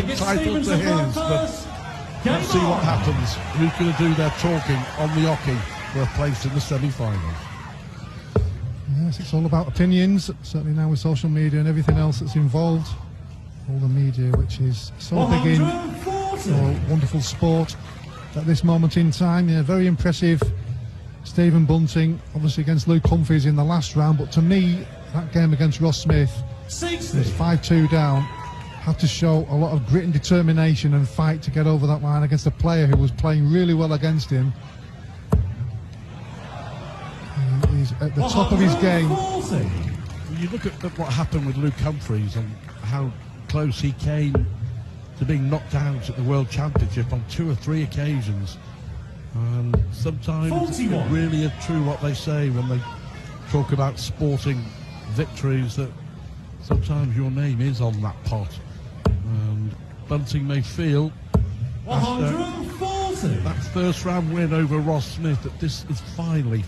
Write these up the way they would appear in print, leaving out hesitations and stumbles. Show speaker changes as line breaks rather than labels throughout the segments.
the title to his, but let's see what happens. Who's going to do their talking on the hockey for a place in the semi-finals?
Yes, it's all about opinions, certainly now with social media and everything else that's involved. All the media, which is so big in our wonderful sport at this moment in time. Yeah, very impressive. Stephen Bunting, obviously against Luke Humphries in the last round, but to me, that game against Ross Smith, was 5-2 down, had to show a lot of grit and determination and fight to get over that line against a player who was playing really well against him. He's at the top of his game.
When you look at what happened with Luke Humphries and how close he came to being knocked out at the World Championship on 2 or 3 occasions. And sometimes it really is true what they say when they talk about sporting victories, that sometimes your name is on that pot. And Bunting may feel after that first round win over Ross Smith that this is finally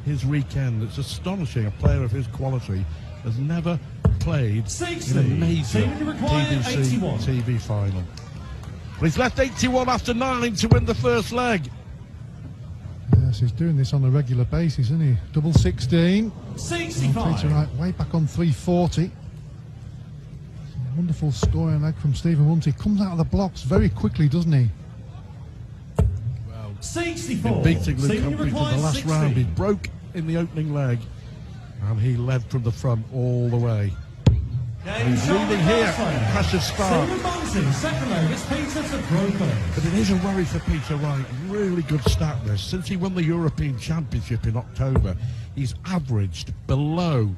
his weekend. It's astonishing. A player of his quality has never played in a major PDC TV final. But he's left 81 after 9 to win the first leg.
Yes, he's doing this on a regular basis, isn't he? Double 16.
65.
Peter Wright way back on 340. Wonderful scoring leg from Stephen Bunting. Comes out of the blocks very quickly, doesn't he?
Well,
64.
Beating Luke Humphries in the last round. He broke in the opening leg and he led from the front all the way. He's leading here. Impressive start.
Second leg, it's Peter to Broker.
But it is a worry for Peter Wright. Really good stat this. Since he won the European Championship in October, he's averaged below,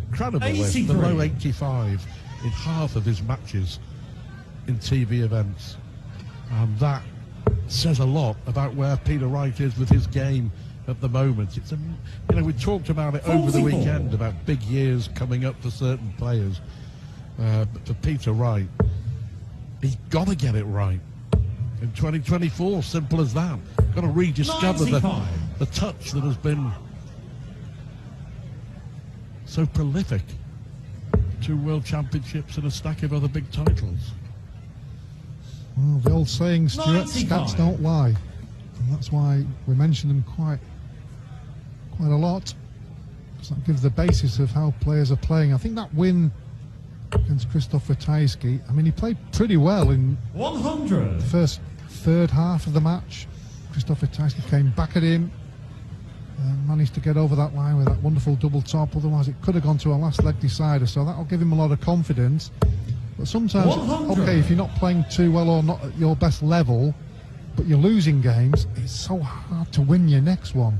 incredible this, below 85 in half of his matches in TV events. And that says a lot about where Peter Wright is with his game at the moment. It's we talked about it over the weekend about big years coming up for certain players. But for Peter Wright, he's got to get it right in 2024. Simple as that. Got to rediscover the touch that has been so prolific. 2 world championships and a stack of other big titles.
Well, the old saying, Stuart, stats don't lie. And that's why we mention them quite a lot, because that gives the basis of how players are playing. I think that win against Krzysztof Ratajski, I mean, he played pretty well in
100.
the first third half of the match. Krzysztof Ratajski came back at him and managed to get over that line with that wonderful double top. Otherwise it could have gone to a last leg decider, so that'll give him a lot of confidence. But sometimes, okay, if you're not playing too well or not at your best level, but you're losing games, it's so hard to win your next one.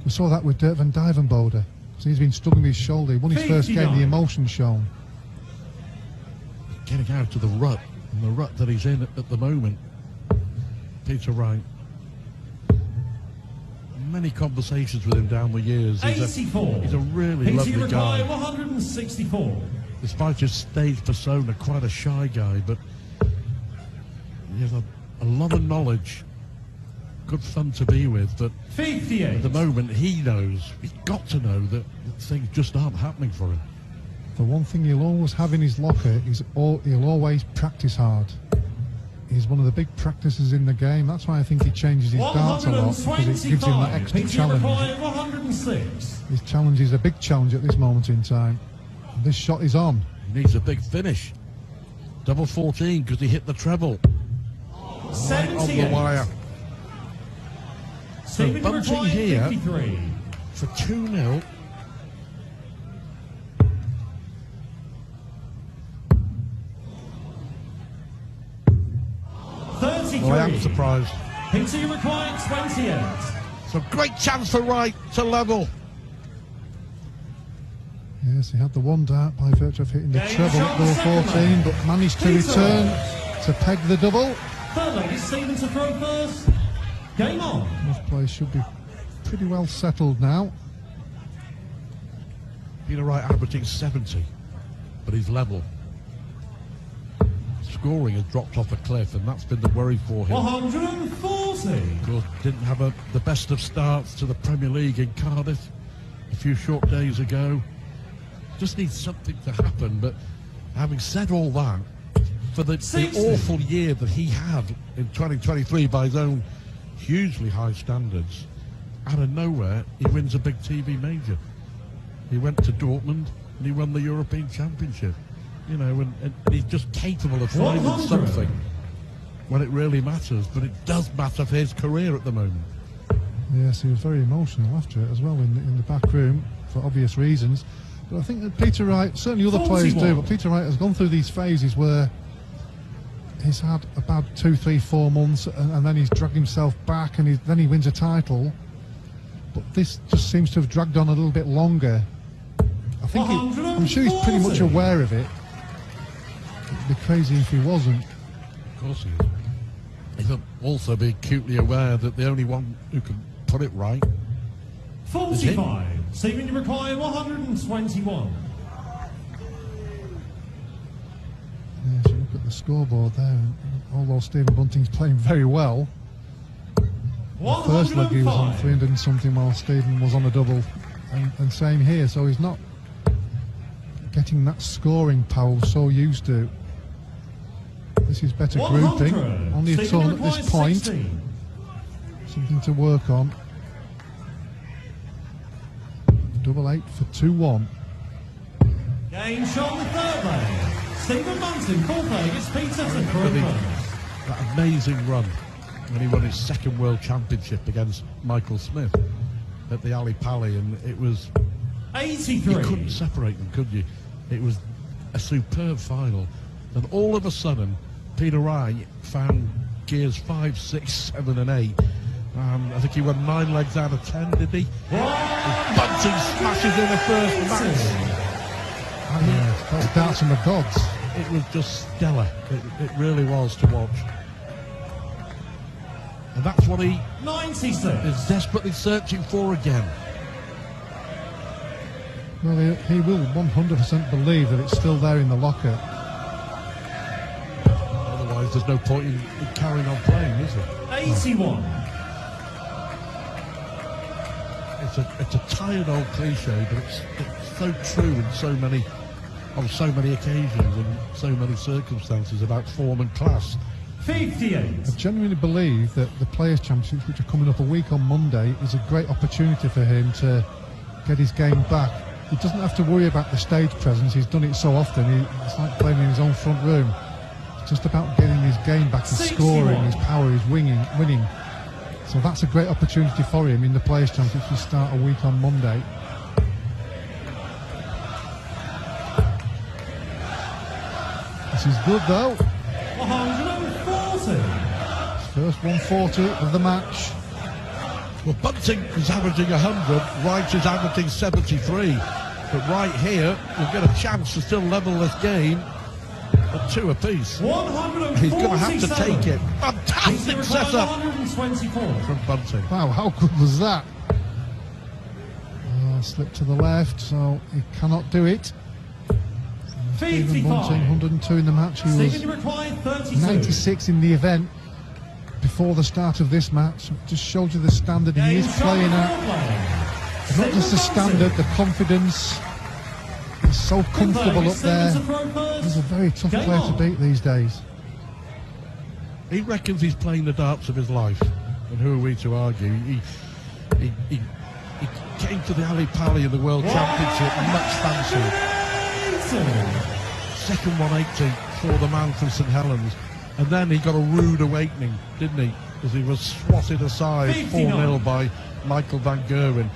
We saw that with Dirk van Dijvenbode. So he's been struggling with his shoulder. He won his first game, the emotion shown.
Getting out of the rut, and the rut that he's in at the moment. Peter Wright. Many conversations with him down the years. He's a really lovely guy.
164.
Despite his stage persona, quite a shy guy, but he has a lot of knowledge. Good fun to be with, but
58.
At the moment he's got to know that things just aren't happening for him.
The one thing he'll always have in his locker is he'll always practice hard. He's one of the big practices in the game. That's why I think he changes his darts a lot, because it gives him that extra challenge.
106.
His challenge is a big challenge at this moment in time. And this shot is on.
He needs a big finish. Double 14 because he hit the treble. Right on the wire. So Bunting here
53.
for 2-0. Well, I am surprised.
Peter required 28.
So great chance for Wright to level.
Yes, he had the one dart by virtue of hitting the treble at goal 14, but managed to return to peg the double.
Third leg is Stephen to throw first. Game on.
This play should be pretty well settled now.
Peter Wright averaging 70, but he's level. Scoring has dropped off a cliff, and that's been the worry for him.
140.
Of course, didn't have the best of starts to the Premier League in Cardiff a few short days ago. Just needs something to happen, but having said all that, for the
60.
awful year that he had in 2023 by his own hugely high standards, out of nowhere, he wins a big TV major. He went to Dortmund and he won the European Championship. You know, and he's just capable of finding
100.
something when it really matters. But it does matter for his career at the moment.
Yes, he was very emotional after it as well in the back room for obvious reasons. But I think that Peter Wright, certainly other players do,
41.
but Peter Wright has gone through these phases where he's had about 2, 3, 4 months and then he's dragged himself back and then he wins a title. But this just seems to have dragged on a little bit longer. I think I'm sure he's pretty much
140.
aware of it. It'd be crazy if he wasn't.
Of course he is. He'll also be acutely aware that the only one who can put it right.
45. Stephen, you require 121.
Yeah, so look at the scoreboard there. Although Stephen Bunting's playing very well, the first leg he was on
105.
300 and something while Stephen was on a double, and same here. So he's not getting that scoring power we're so used to. This is better
100.
grouping. Only a
Stephen,
ton
you
at this
require
point.
60.
Something to work on. Double 8 for 2-1.
Game shot on the third leg. Stephen Bunting, full play against Peter to
But he-
Kroos.
that amazing run when he won his second world championship against Michael Smith at the Ali Pali, and it was, you
83.
couldn't separate them, could you? It was a superb final. And all of a sudden, Peter Wright found gears 5, 6, 7 and 8. I think he won 9 legs out of 10, did he? Bunting smashes in the first match.
Yes, that's darts from the gods.
It was just stellar. It really was to watch. And that's what he
96.
is desperately searching for again.
Well, he will 100% believe that it's still there in the locker.
Otherwise, there's no point in carrying on playing, is there?
81.
It's a tired old cliche, but it's so true in on so many occasions and so many circumstances about form and class.
58.
I genuinely believe that the Players' Championships, which are coming up a week on Monday, is a great opportunity for him to get his game back. He doesn't have to worry about the stage presence. He's done it so often. It's like playing in his own front room. It's just about getting his game back, his
61.
scoring, his power, his winning. So that's a great opportunity for him in the Players' Championships, which start a week on Monday. This is good though.
140.
First 140 of the match.
Well, Bunting is averaging 100, Wright is averaging 73. But Wright here will get a chance to still level this game at 2 apiece.
147.
He's going to have to take it. Fantastic setup
124.
from Bunting.
Wow, how good was that? Slip to the left, so he cannot do it. Stephen Bunting,
55.
102 in the match. He
Stephen,
was
you require 32.
96 in the event before the start of this match. It just showed you the standard he is playing at. It's not just the standard, the confidence. He's so comfortable up there. He's a very tough player to beat these days.
He reckons he's playing the darts of his life. And who are we to argue? He came to the Ali Pali in the World Championship much fancied. Second 180 for the man from St Helens. And then he got a rude awakening, didn't he? As he was swatted aside 4-0 by Michael van Gerwen.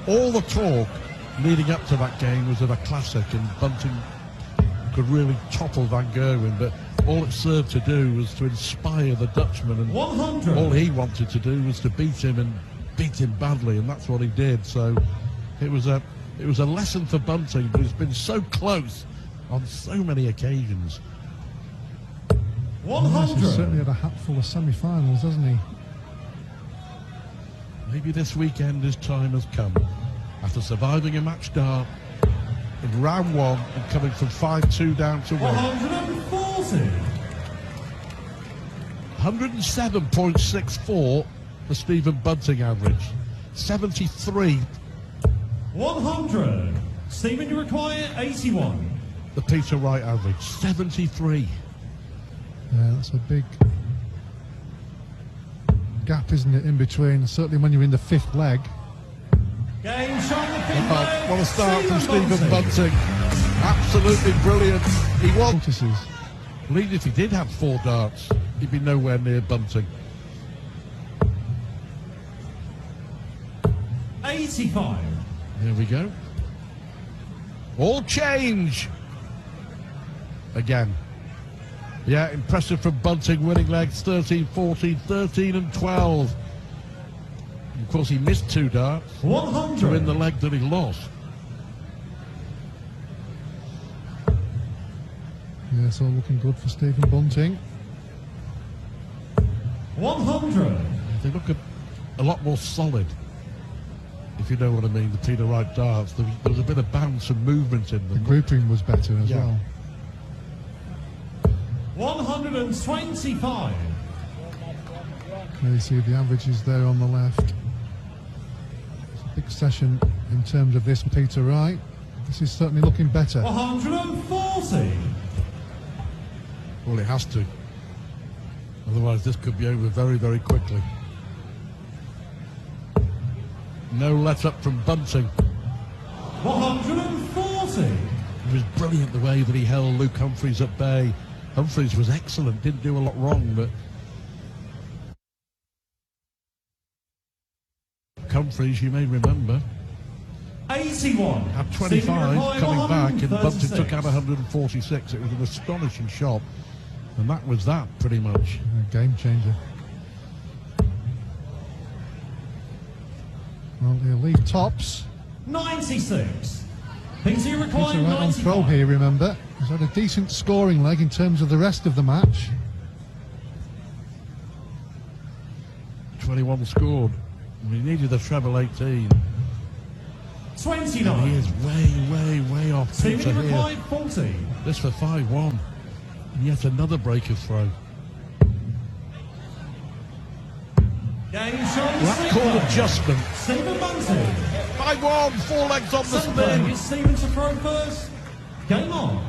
All the talk leading up to that game was of a classic, and Bunting could really topple van Gerwen, but all it served to do was to inspire the Dutchman, and
100.
all he wanted to do was to beat him, and beat him badly, and that's what he did. So it was a lesson for Bunting, but he's been so close on so many occasions.
Yes, he's
100.
certainly had a hatful of semi-finals, hasn't he?
Maybe this weekend his time has come. After surviving a match dart in round 1 and coming from 5-2 down to 1.
140.
107.64 the Stephen Bunting average. 73
100. Stephen, you require 81.
the Peter Wright average. 73.
Yeah, that's a big gap, isn't it, in between? Certainly when you're in the fifth leg.
Game shot the pin leg.
What a start from Stephen Bunting. Absolutely brilliant. He was.
Notices.
I believe if he did have 4 darts, he'd be nowhere near Bunting.
85.
There we go. All change. Again. Yeah, impressive from Bunting, winning legs 13, 14, 13 and 12. And of course, he missed 2 darts
100.
to win the leg that he lost.
Yeah, it's all looking good for Stephen Bunting.
100.
They look a lot more solid, if you know what I mean, the Peter Wright darts. There was a bit of bounce and movement in
The
them.
grouping was better as
Yeah.
well.
125.
There you see the averages there on the left. It's a big session in terms of this Peter Wright. This is certainly looking better.
140.
Well, it has to. Otherwise, this could be over very, very quickly. No let up from Bunting.
140.
It was brilliant the way that he held Luke Humphries at bay. Humphries was excellent, didn't do a lot wrong, but Humphries, you may remember,
81.
had
Senior
25
reply,
coming back, and Bunting
136.
took out 146. It was an astonishing shot, and that was that pretty much.
A game changer. Well, he'll leave tops.
96. Peter
Peter
required
Wright on throw
95.
here, remember. He's had a decent scoring leg in terms of the rest of the match.
21 scored. He needed the treble 18.
29.
And he is way off Peter
Senior
here.
required 40.
This for 5-1. And yet another break of throw.
Game shot.
That called adjustment.
Stephen Bunting.
5-1, 4 legs on the
Sunberg
spin.
gets Stephen to throw first. Game on.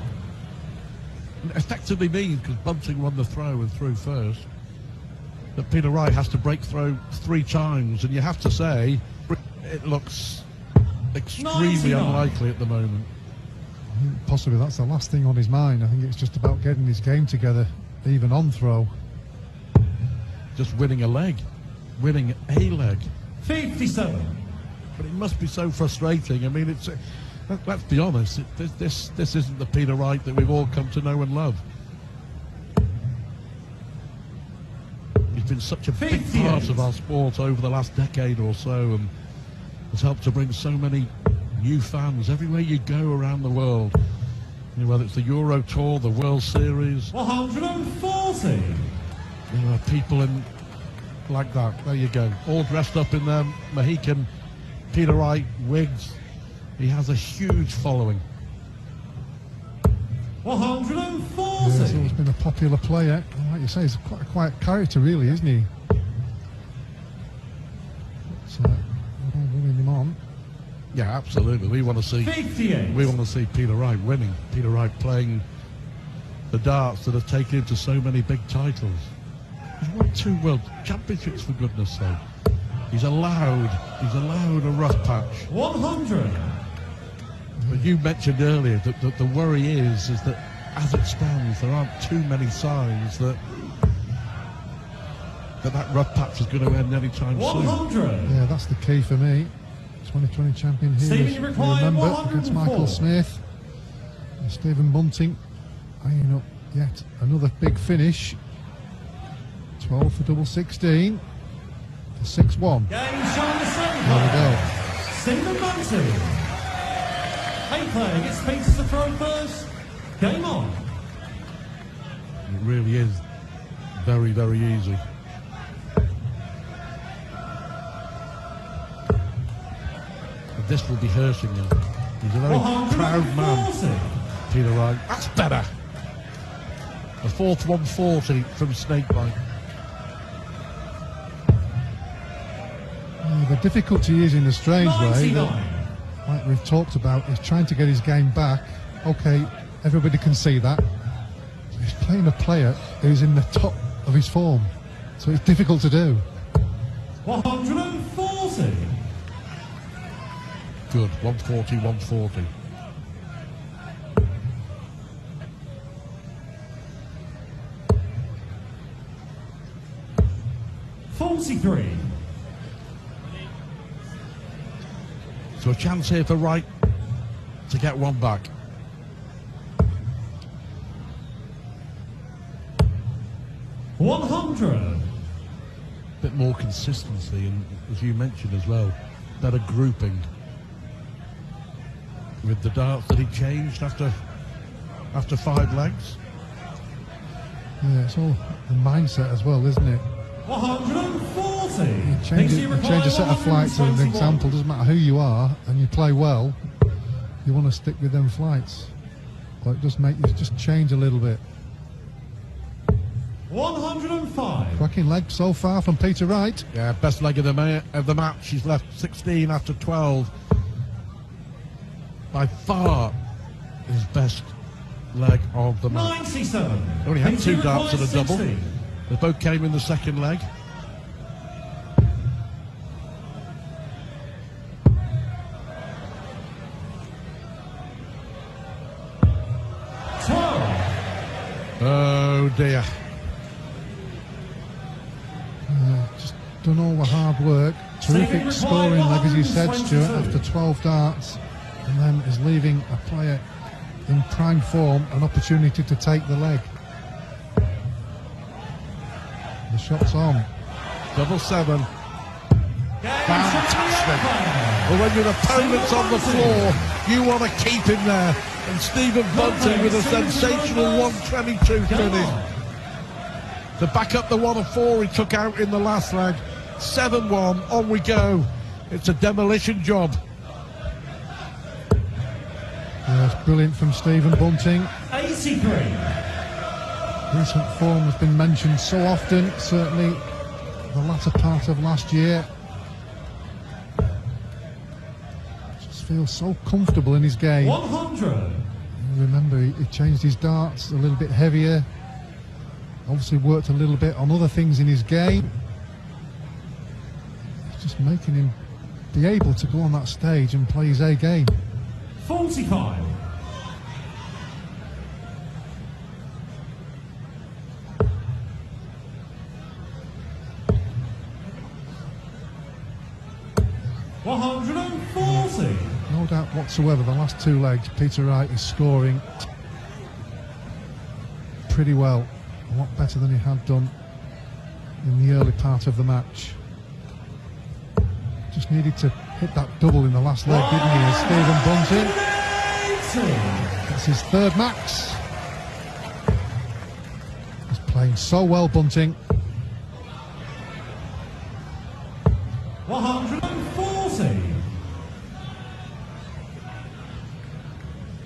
It effectively means, because Bunting won the throw and threw first, that Peter Wright has to break throw 3 times, and you have to say it looks extremely
99.
unlikely at the moment.
Possibly that's the last thing on his mind. I think it's just about getting his game together, even on throw.
Just winning a leg. Winning a leg.
57.
But it must be so frustrating. I mean, it's let's be honest, this isn't the Peter Wright that we've all come to know and love. He's been such a big
58.
part of our sport over the last decade or so, and has helped to bring so many new fans everywhere you go around the world. You know, whether it's the Euro Tour, the World Series,
140.
there are people in like that. There you go, all dressed up in their Mohican Peter Wright wigs. He has a huge following.
140.
Yeah, he's always been a popular player. Like you say, he's quite a quiet character, really, isn't he? So, winning him on.
Yeah, absolutely. We want to see
58.
Peter Wright winning. Peter Wright playing the darts that have taken him to so many big titles. He's won 2 World Championships, for goodness sake. He's allowed a rough patch.
100.
But you mentioned earlier that the worry is that as it stands, there aren't too many signs that rough patch is going to end anytime soon.
100.
Yeah, that's the key for me. 2020 champion here,
Stephen,
as
you
you
require
remember,
104.
against Michael Smith. And Stephen Bunting eyeing up yet another big finish. 12 for double 16 for 6-1.
Game shot the second.
There we go.
Stephen Bunting. 8 player gets Peter to throw first. Game on.
It really is very, very easy. But this will be hurting him. He's a very proud man,
140.
Peter Wright. That's better. A fourth 140 from Snakebite.
The difficulty is, in a strange way,
99.
that, like we've talked about, is trying to get his game back. Okay, everybody can see that. He's playing a player who's in the top of his form, so it's difficult to do.
140.
Good, 140, 140. So a chance here for Wright to get one back. Bit more consistency, and as you mentioned as well, better grouping with the darts that he changed after 5 legs.
Yeah, it's all the mindset as well, isn't it?
140.
You change a set of flights as an example. Doesn't matter who you are, and you play well, you want to stick with them flights. But it does make you just change a little bit.
105.
Cracking leg so far from Peter Wright.
Yeah, best leg of the match. He's left 16 after 12. By far his best leg of the match.
97.
Only had 2 darts and a double. They both came in the second leg. Oh dear.
Just done all the hard work. Terrific scoring leg, as you said, Stuart, after 12 darts, and then is leaving a player in prime form an opportunity to take the leg. The shot's on.
7-7. Fantastic. Well, when your opponent's on the floor, you want to keep him there. And Stephen Bunting with a sensational 122 finish. To back up the 1 of 4 he took out in the last leg. 7-1, on we go. It's a demolition job.
Yeah, it's brilliant from Stephen Bunting.
83.
Recent form has been mentioned so often, certainly the latter part of last year. Just feels so comfortable in his game.
100.
Remember, he changed his darts a little bit heavier. Obviously worked a little bit on other things in his game. It's just making him be able to go on that stage and play his A game.
45.
No doubt whatsoever, the last 2 legs, Peter Wright is scoring pretty well. A lot better than he had done in the early part of the match. Just needed to hit that double in the last leg, didn't he, as Stephen Bunting? That's his 3rd max. He's playing so well, Bunting.
140.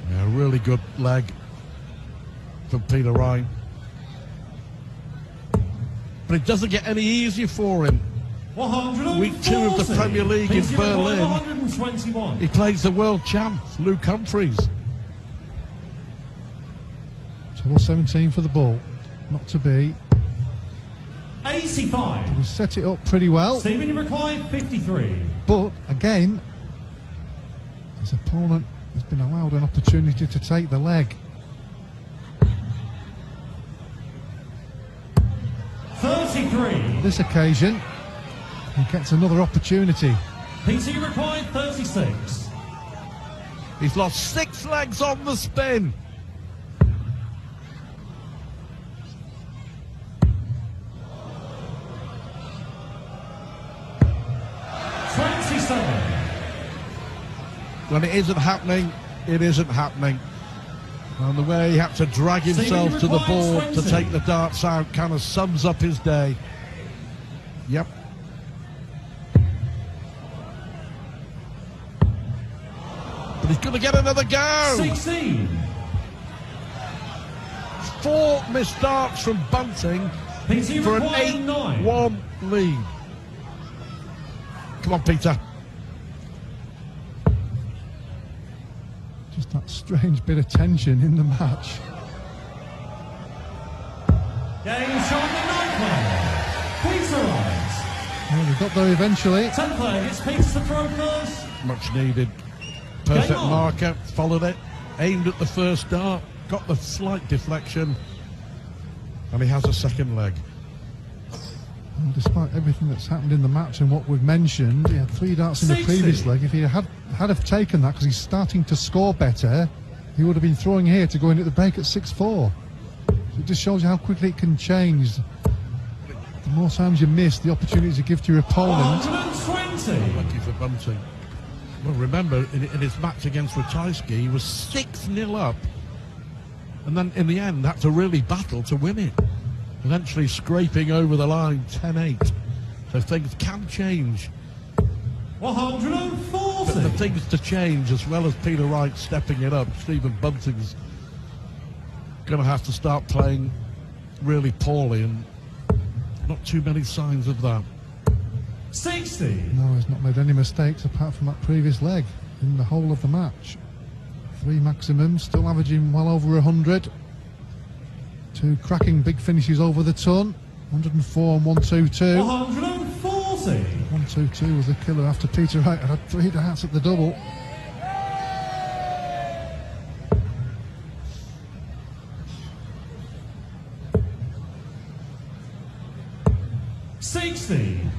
Yeah, really good leg from Peter Wright. But it doesn't get any easier for him.
140.
Week 2 of the Premier League in Berlin.
121.
He plays the world champ, Luke Humphries.
Double 17 for the ball. Not to be.
85.
He set it up pretty well.
Stephen, you require 53.
But again, his opponent has been allowed an opportunity to take the leg.
33.
This occasion, he gets another opportunity.
Peter, you require 36.
He's lost 6 legs on the spin. When it isn't happening, it isn't happening. And the way he had to drag himself to the board to take the darts out kind of sums up his day. Yep. But he's going to get another go.
16.
4 missed darts from Bunting for an 8-1 lead. Come on, Peter.
Just that strange bit of tension in the match.
Game shot the 9th player. Peter Wright.
Well, we got there eventually.
10th player gets Peter to throw first.
Much needed. Perfect
Game on.
marker, followed it, aimed at the first dart, got the slight deflection, and he has a second leg.
Well, despite everything that's happened in the match and what we've mentioned, he had 3 darts in the
60.
previous leg. If he had have taken that, because he's starting to score better, he would have been throwing here to go in at the break at 6-4. So it just shows you how quickly it can change. The more times you miss, the opportunities you give to your opponent.
120.
Lucky for Bunting. Well, remember, in his match against Wright, he was 6-0 up, and then in the end had to really battle to win it. Eventually scraping over the line, 10-8. So things can change.
140.
But the things to change, as well as Peter Wright stepping it up, Stephen Bunting's going to have to start playing really poorly, and not too many signs of that.
60.
No, he's not made any mistakes apart from that previous leg in the whole of the match. 3 maximum, still averaging well over 100. 2 cracking big finishes over the ton. 104 and 122.
140.
122 was a killer after Peter Wright had 3 darts at the double.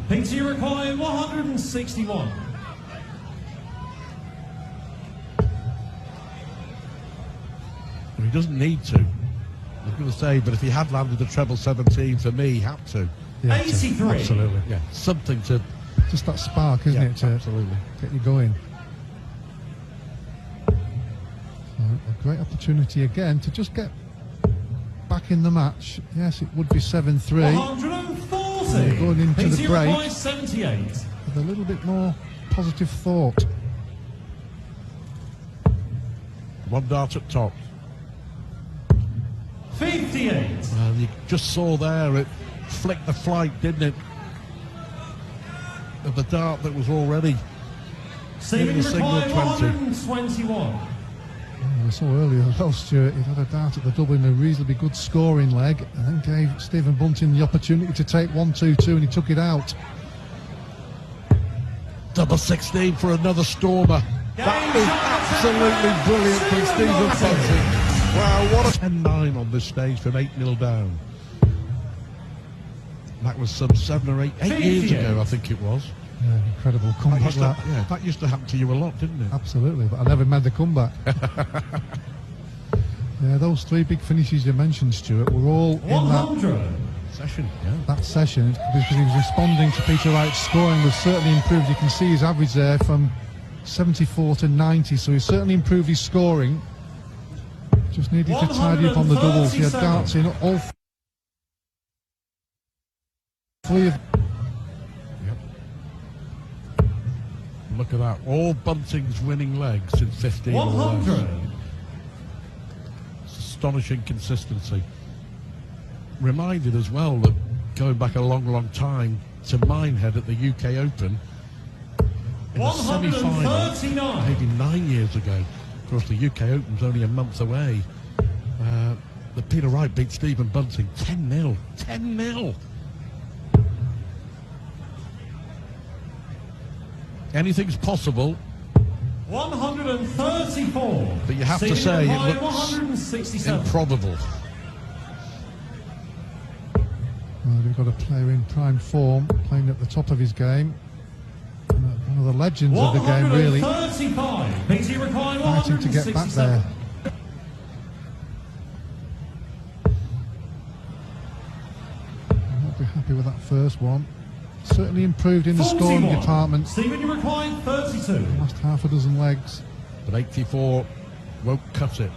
Peter, you require 161.
He doesn't need to. I was going to say, but if he had landed the treble 17, for me, he had to.
Yeah,
83.
Absolutely. Yeah, something to.
Just that spark, isn't it, to
absolutely
get you going. So a great opportunity again to just get back in the match. Yes, it would be 7-3.
140.
Going into
Peter,
the
you
break
require 78.
with a little bit more positive thought.
1 dart at top.
58.
You just saw there, it flicked the flight, didn't it? Of the dart that was already
Stephen,
giving
you
the signal
require
20.
121.
I saw earlier as well, Stuart, he'd had a dart at the double in a reasonably good scoring leg and then gave Stephen Bunting the opportunity to take 1-2-2 and he took it out.
Double 16 for another stormer. That is absolutely brilliant from Stephen Bunting. Wow, what a 10-9 on this stage from 8-0 down. That was some 7 or 8 years ago, I think it was.
Yeah, incredible comeback that.
Yeah, that used to happen to you a lot, didn't it?
Absolutely, but I never made the comeback. Yeah, those 3 big finishes you mentioned, Stuart, were all in
100.
Session, yeah.
that session because he was responding to Peter Wright's scoring was certainly improved. You can see his average there from 74 to 90, so he's certainly improved his scoring. Just needed to tidy up on the doubles. He had darts in all 3 of.
Look at that. All Bunting's winning legs in 15 or less.
100.
It's astonishing consistency. Reminded as well that going back a long time to Minehead at the UK Open in the semi-final
139.
maybe 9 years ago. Of course, the UK Open's only a month away. The Peter Wright beat Stephen Bunting 10-0. 10-0. Anything's possible,
134.
but you have to
Stephen
say it
require
looks
167.
improbable.
Well, we've got a player in prime form, playing at the top of his game. One of the legends of the game, really.
135. Peter require
Fighting to get back there. I'll be happy with that first one. Certainly improved in the scoring
41.
department.
Stephen, you require 32.
Last half a dozen legs.
But 84 won't cut it.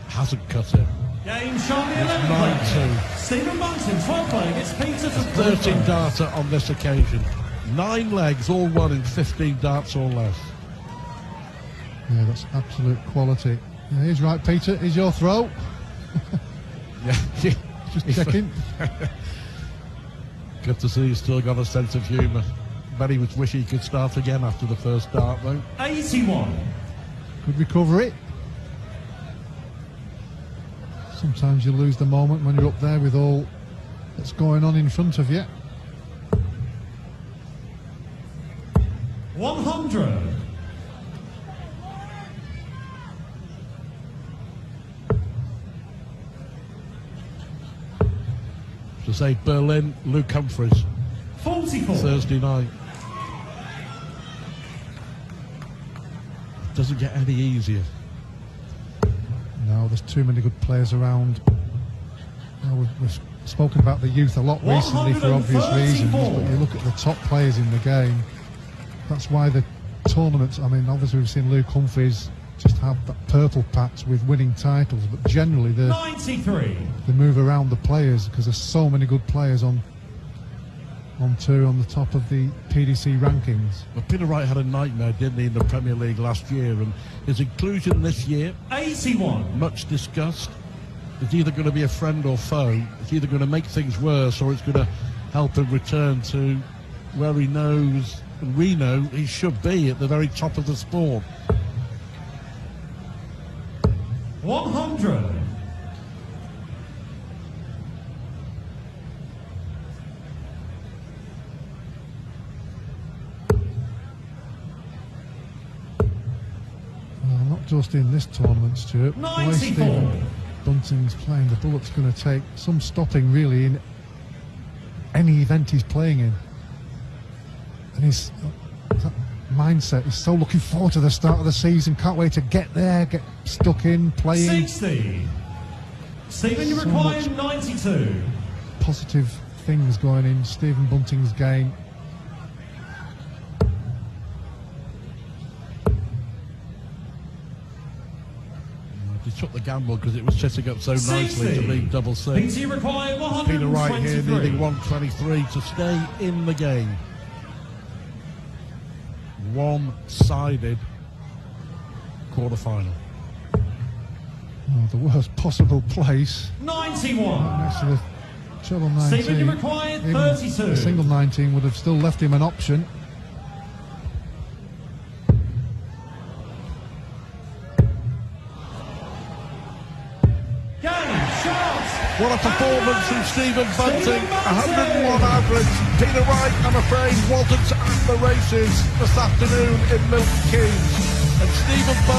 Hasn't cut it.
Game shot the
It's
11th
9-2.
player. Stephen Bunting, 12 player, gets Peter to
13 darter on this occasion. 9 legs, all won in 15 darts or less.
Yeah, that's absolute quality. Yeah, here's right, Peter. Here's your throw.
Yeah,
Just checking.
Good to see he's still got a sense of humour. Bet he would wish he could start again after the first dart, though.
81.
Good recovery. Sometimes you lose the moment when you're up there with all what's going on in front of you.
100.
To say Berlin, Luke Humphries,
44.
Thursday night. Doesn't get any easier.
No, there's too many good players around. We've spoken about the youth a lot recently for obvious reasons, but you look at the top players in the game. That's why the tournaments, I mean, obviously we've seen Luke Humphries just have that purple patch with winning titles, but generally
93.
They move around the players because there's so many good players on tour on the top of the PDC rankings.
Well, Peter Wright had a nightmare, didn't he, in the Premier League last year, and his inclusion this year,
81.
much discussed. It's either going to be a friend or foe. It's either going to make things worse or it's going to help him return to where he knows and we know he should be, at the very top of the sport.
100.
Well, not just in this tournament, Stuart. The way
94.
Stephen Bunting's playing, the bullet's going to take some stopping really in any event he's playing in. And his that mindset is so looking forward to the start of the season, can't wait to get there, get stuck in, playing.
60. Stephen, you
So
require
much
92.
Positive things going in Stephen Bunting's game.
He took the gamble because it was setting up so nicely
60.
to leave double six.
Peter, you require 123.
Peter Wright here needing 123 to stay in the game. One-sided quarter-final.
Oh, the worst possible place.
91.
Right next to the treble 19.
Stephen, you require
Even
32.
a single 19 would have still left him an option.
Game, shot.
What a performance from Stephen Bunting. 101 average. Peter Wright, I'm afraid, wasn't at the races this afternoon in Milton Keynes. And Stephen Bunting